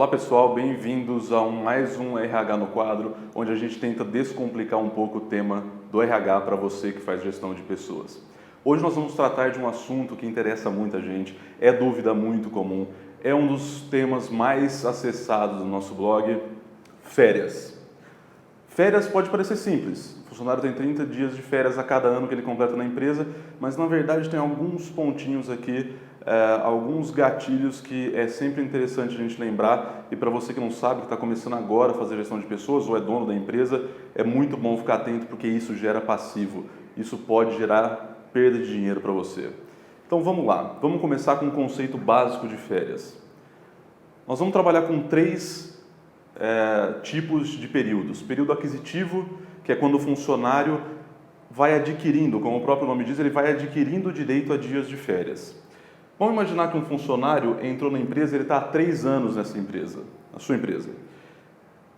Olá pessoal, bem-vindos a mais um RH no Quadro, onde a gente tenta descomplicar um pouco o tema do RH para você que faz gestão de pessoas. Hoje nós vamos tratar de um assunto que interessa muita gente, é dúvida muito comum, é um dos temas mais acessados do nosso blog, férias. Férias pode parecer simples, o funcionário tem 30 dias de férias a cada ano que ele completa na empresa, mas na verdade tem alguns pontinhos aqui, alguns gatilhos que é sempre interessante a gente lembrar, e para você que não sabe, que está começando agora a fazer gestão de pessoas ou é dono da empresa, é muito bom ficar atento porque isso gera passivo, isso pode gerar perda de dinheiro para você. Então vamos lá, vamos começar com um conceito básico de férias. Nós vamos trabalhar com três tipos de períodos. Período aquisitivo, que é quando o funcionário vai adquirindo, como o próprio nome diz, ele vai adquirindo o direito a dias de férias. Vamos imaginar que um funcionário entrou na empresa, ele está há 3 anos nessa empresa, na sua empresa.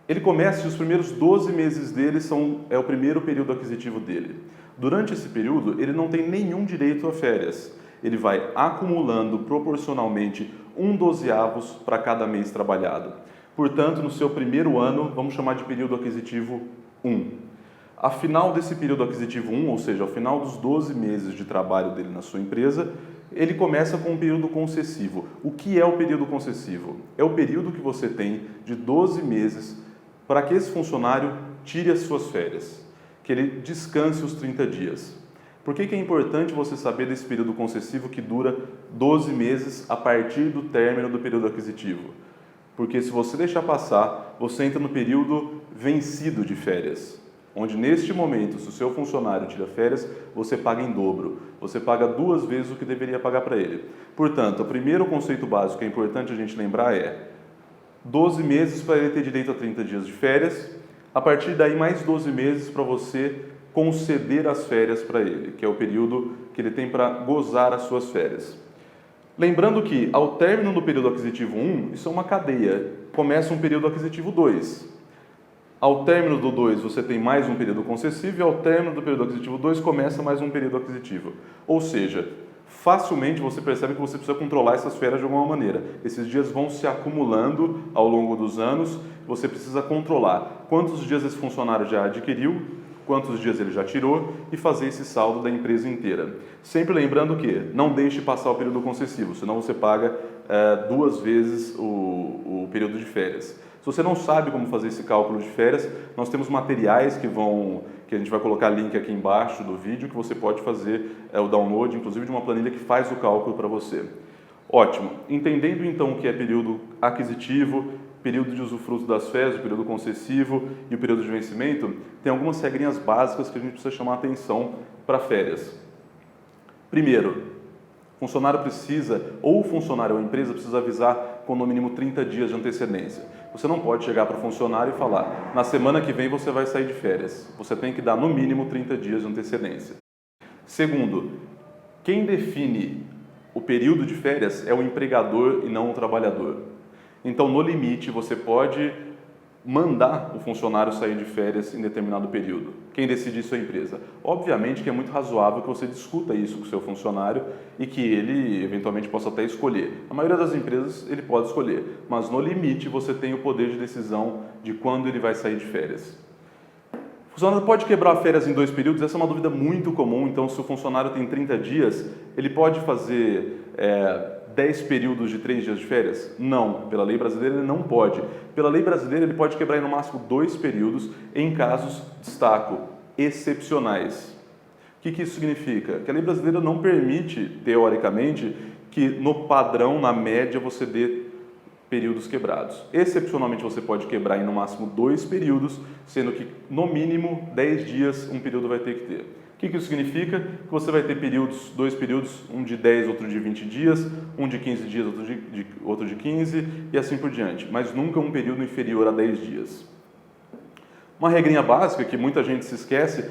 Ele começa e os primeiros 12 meses dele é o primeiro período aquisitivo dele. Durante esse período, ele não tem nenhum direito a férias. Ele vai acumulando proporcionalmente 1/12 para cada mês trabalhado. Portanto, no seu primeiro ano, vamos chamar de período aquisitivo 1. Ao final desse período aquisitivo 1, ou seja, ao final dos 12 meses de trabalho dele na sua empresa, ele começa com um período concessivo. O que é o período concessivo? É o período que você tem de 12 meses para que esse funcionário tire as suas férias, que ele descanse os 30 dias. Por que é importante você saber desse período concessivo que dura 12 meses a partir do término do período aquisitivo? Porque se você deixar passar, você entra no período vencido de férias, onde neste momento, se o seu funcionário tira férias, você paga em dobro, você paga 2 vezes o que deveria pagar para ele. Portanto, o primeiro conceito básico que é importante a gente lembrar é 12 meses para ele ter direito a 30 dias de férias, a partir daí mais 12 meses para você conceder as férias para ele, que é o período que ele tem para gozar as suas férias. Lembrando que, ao término do período aquisitivo 1, isso é uma cadeia. Começa um período aquisitivo 2. Ao término do 2, você tem mais um período concessivo e ao término do período aquisitivo 2, começa mais um período aquisitivo. Ou seja, facilmente você percebe que você precisa controlar essas férias de alguma maneira. Esses dias vão se acumulando ao longo dos anos, você precisa controlar quantos dias esse funcionário já adquiriu, quantos dias ele já tirou e fazer esse saldo da empresa inteira. Sempre lembrando que não deixe passar o período concessivo, senão você paga 2 vezes o período de férias. Se você não sabe como fazer esse cálculo de férias, nós temos materiais que a gente vai colocar link aqui embaixo do vídeo, que você pode fazer o download, inclusive de uma planilha que faz o cálculo para você. Ótimo. Entendendo então o que é período aquisitivo, período de usufruto das férias, o período concessivo e o período de vencimento, tem algumas regrinhas básicas que a gente precisa chamar atenção para férias. Primeiro, o funcionário ou a empresa precisa avisar com no mínimo 30 dias de antecedência. Você não pode chegar para o funcionário e falar, na semana que vem você vai sair de férias. Você tem que dar no mínimo 30 dias de antecedência. Segundo, quem define o período de férias é o empregador e não o trabalhador. Então, no limite, você pode mandar o funcionário sair de férias em determinado período. Quem decide isso é a empresa. Obviamente que é muito razoável que você discuta isso com o seu funcionário e que ele, eventualmente, possa até escolher. A maioria das empresas, ele pode escolher, mas no limite você tem o poder de decisão de quando ele vai sair de férias. O funcionário pode quebrar férias em 2 períodos? Essa é uma dúvida muito comum. Então, se o funcionário tem 30 dias, ele pode fazer 10 períodos de 3 dias de férias? Não, pela lei brasileira ele não pode. Pela lei brasileira ele pode quebrar em no máximo 2 períodos em casos, destaco, excepcionais. O que isso significa? Que a lei brasileira não permite, teoricamente, que no padrão, na média, você dê períodos quebrados. Excepcionalmente você pode quebrar em no máximo 2 períodos, sendo que no mínimo 10 dias um período vai ter que ter. O que isso significa? Que você vai ter 2 períodos, um de 10, outro de 20 dias, um de 15 dias, outro de 15 e assim por diante, mas nunca um período inferior a 10 dias. Uma regrinha básica que muita gente se esquece,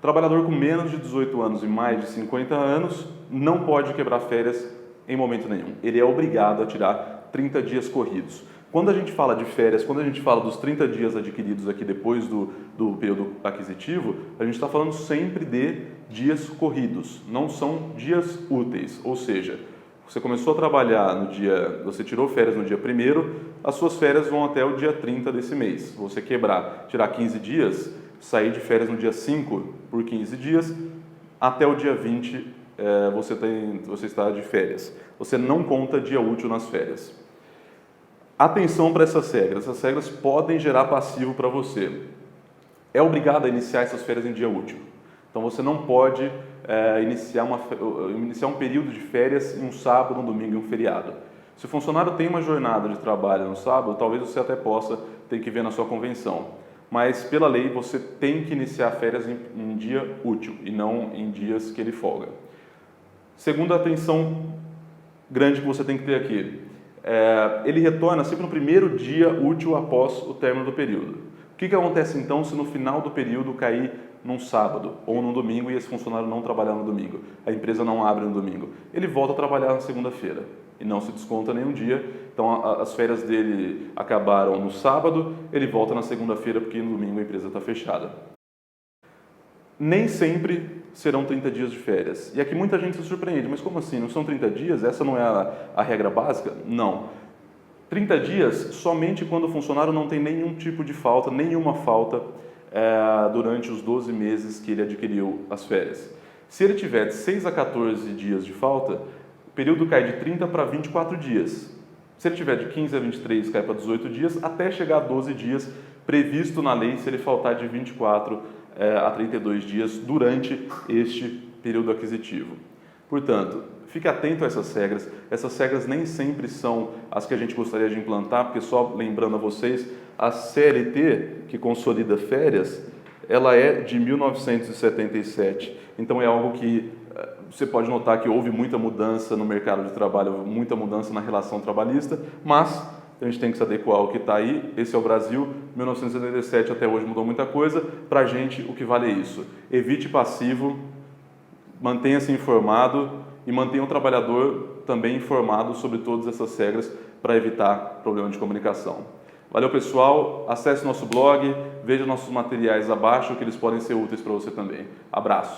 trabalhador com menos de 18 anos e mais de 50 anos não pode quebrar férias em momento nenhum. Ele é obrigado a tirar 30 dias corridos. Quando a gente fala de férias, quando a gente fala dos 30 dias adquiridos aqui depois do período aquisitivo, a gente está falando sempre de dias corridos, não são dias úteis. Ou seja, o Você começou a trabalhar você tirou férias no dia 1º, as suas férias vão até o dia 30 desse mês. Você tirar 15 dias, sair de férias no dia 5 por 15 dias, até o dia 20 você está de férias. Você não conta dia útil nas férias. Atenção para essas regras podem gerar passivo para você. É obrigado a iniciar essas férias em dia útil. Então você não pode iniciar um período de férias em um sábado, um domingo e um feriado. Se o funcionário tem uma jornada de trabalho no sábado, talvez você até possa ter que ver na sua convenção. Mas pela lei você tem que iniciar férias em dia útil e não em dias que ele folga. Segunda atenção grande que você tem que ter aqui. Ele retorna sempre no primeiro dia útil após o término do período. O que acontece então se no final do período cair num sábado ou num domingo e esse funcionário não trabalhar no domingo? A empresa não abre no domingo. Ele volta a trabalhar na segunda-feira e não se desconta nenhum dia. Então as férias dele acabaram no sábado, ele volta na segunda-feira porque no domingo a empresa está fechada. Nem sempre serão 30 dias de férias. E aqui muita gente se surpreende, mas como assim? Não são 30 dias? Essa não é a regra básica? Não. 30 dias somente quando o funcionário não tem nenhum tipo de falta, nenhuma falta durante os 12 meses que ele adquiriu as férias. Se ele tiver de 6 a 14 dias de falta, o período cai de 30 para 24 dias. Se ele tiver de 15 a 23, cai para 18 dias, até chegar a 12 dias, previsto na lei se ele faltar de 24 a 32 dias durante este período aquisitivo. Portanto, fique atento a essas regras. Essas regras nem sempre são as que a gente gostaria de implantar, porque só lembrando a vocês, a CLT, que consolida férias, ela é de 1977. Então é algo que você pode notar que houve muita mudança no mercado de trabalho, muita mudança na relação trabalhista, mas a gente tem que se adequar ao que está aí. Esse é o Brasil, 1977 até hoje mudou muita coisa. Para a gente, o que vale é isso. Evite passivo, mantenha-se informado e mantenha o trabalhador também informado sobre todas essas regras para evitar problema de comunicação. Valeu, pessoal. Acesse nosso blog, veja nossos materiais abaixo que eles podem ser úteis para você também. Abraço.